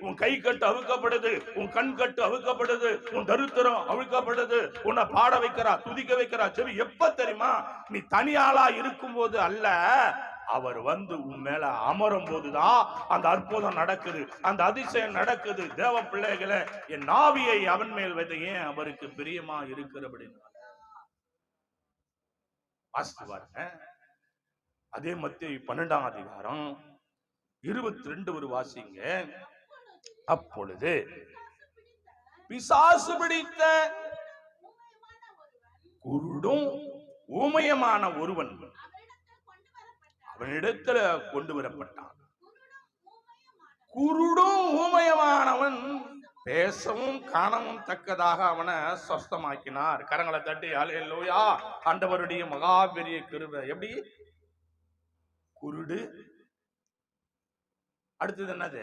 உன் கை கட்டு அவிழ்க்கப்படுது, உன் கண் கட்டு அவிழ்க்கப்படுது, உன் தரித்திரம் அவிழ்க்கப்படுது, உன்னை பாட வைக்கிறா, துதிக்க வைக்கிறா. சரி, எப்ப தெரியுமா? நீ தனியாளா இருக்கும் போது அல்ல, அவர் வந்து உன் மேல அமரும் போதுதான் அந்த அற்புதம் நடக்குது, அந்த அதிசயம் நடக்குது. தேவ பிள்ளைகளை, என் நாவியை அவன் மேல் வைத்த, ஏன் அவருக்கு பிரியமா இருக்கிறபடி வாசித்து பாருங்க. அதே மத்தேயு 12ஆம் அதிகாரம் 22 ஒரு வாசிங்க. அப்பொழுது பிசாசு பிடித்த குருடும் ஊமையமான ஒருவன் அவனிடத்துல கொண்டு வரப்பட்டான். குருடும் ஊமையமானவன் பேசவும் காணவும் தக்கதாக அவனை சொஸ்தமாக்கினார். கரங்களை தட்டி அல்லேலூயா. ஆண்டவருடைய மகா பெரிய கிருபை. எப்படி? குருடு, அடுத்தது என்னது?